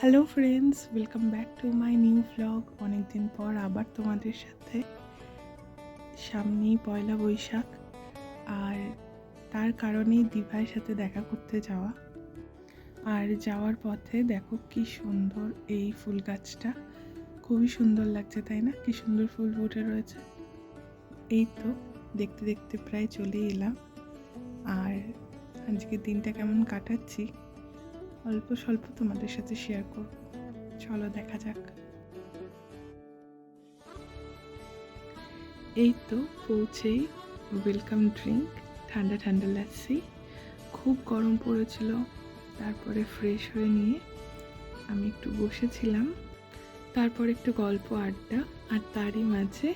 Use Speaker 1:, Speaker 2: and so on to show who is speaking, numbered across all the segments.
Speaker 1: Hello friends, welcome back to my new vlog. অনেকদিন পর আবার তোমাদের সাথে। সামনেই পয়লা বৈশাখ, আর তার কারণেই দিভাইয়ের সাথে দেখা করতে যাওয়া। আর যাওয়ার পথে দেখো কি সুন্দর এই ফুল গাছটা, খুবই সুন্দর লাগছে তাই না? কি সুন্দর ফুল ফুটে রয়েছে। এই তো দেখতে দেখতে প্রায় চলে এলাম। আর আজকের দিনটা কেমন কাটাচ্ছি অল্প স্বল্প তোমাদের সাথে শেয়ার করব। চলো দেখা যাক। এই তো পৌঁছেই ওয়েলকাম ড্রিঙ্ক, ঠান্ডা ঠান্ডা লাচ্ছি। খুব গরম পড়েছিল, তারপরে ফ্রেশ হয়ে নিয়ে আমি একটু বসেছিলাম। তারপর একটু গল্প আড্ডা, আর তারই মাঝে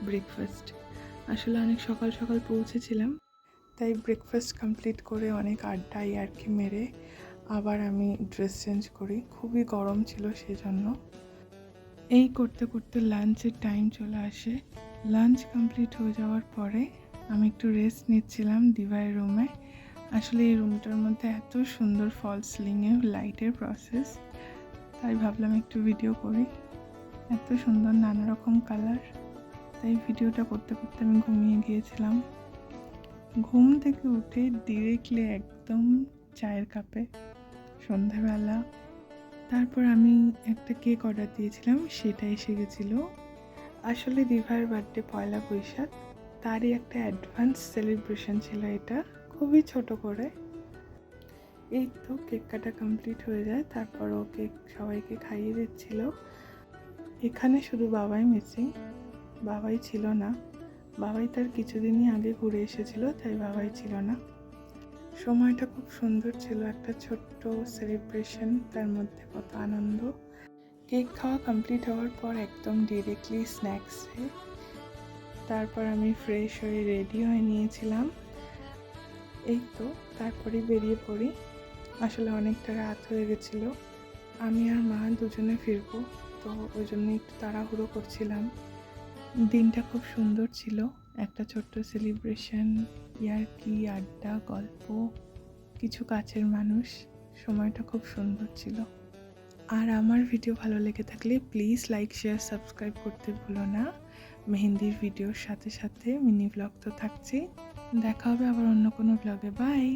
Speaker 1: ব্রেকফাস্ট। আসলে অনেক সকাল সকাল পৌঁছেছিলাম, তাই ব্রেকফাস্ট কমপ্লিট করে অনেক আড্ডা আর কি মেরে আবার আমি ড্রেস চেঞ্জ করি। খুবই গরম ছিল সেজন্য। এই করতে করতে লাঞ্চের টাইম চলে আসে। লাঞ্চ কমপ্লিট হয়ে যাওয়ার পরে আমি একটু রেস্ট নিচ্ছিলাম দিভাইয়ের রুমে। আসলে এই রুমটার মধ্যে এত সুন্দর ফল সিলিংয়ে লাইটের প্রসেস, তাই ভাবলাম একটু ভিডিও করি। এত সুন্দর নানা রকম কালার, তাই ভিডিওটা করতে করতে আমি ঘুমিয়ে গিয়েছিলাম। ঘুম থেকে উঠে ডিরেক্টলি একদম চায়ের কাপে সন্ধ্যাবেলা। তারপর আমি একটা কেক অর্ডার দিয়েছিলাম, সেটা এসে গেছিলো। আসলে দিভার বার্থডে পয়লা বৈশাখ, তারই একটা অ্যাডভান্স সেলিব্রেশন ছিল এটা, খুবই ছোট করে। এই তো কেক কাটা কমপ্লিট হয়ে যায়, তারপর ও কেক সবাইকে খাইয়ে দিচ্ছিল। এখানে শুধু বাবাই মিসিং, বাবাই ছিল না। বাবাই তার কিছুদিনই আগে ঘুরে এসেছিল, তাই বাবাই ছিল না। সময়টা খুব সুন্দর ছিল, একটা ছোট্ট সেলিব্রেশন, তার মধ্যে কত আনন্দ। কেক খাওয়া কমপ্লিট হওয়ার পর একদম ডিরেক্টলি স্ন্যাক্সে। তারপর আমি ফ্রেশ হয়ে রেডি হয়ে নিয়েছিলাম। এই তো তারপরে বেরিয়ে পড়ি। আসলে অনেকটা রাত হয়ে গেছিলো, আমি আর মা দুজনে ফিরবো, তো ওই জন্য একটু তাড়াহুড়ো করছিলাম। দিনটা খুব সুন্দর ছিল, একটা ছোট্ট সেলিব্রেশন, ইয়ার্কি, আড্ডা, গল্প, কিছু কাছের মানুষ। সময়টা খুব সুন্দর ছিল। আর আমার ভিডিও ভালো লেগে থাকলে প্লিজ লাইক, শেয়ার, সাবস্ক্রাইব করতে ভুলো না। মেহেন্দির ভিডিওর সাথে সাথে মিনি ব্লগ তো থাকছেই। দেখা হবে আবার অন্য কোনো ব্লগে। বাই।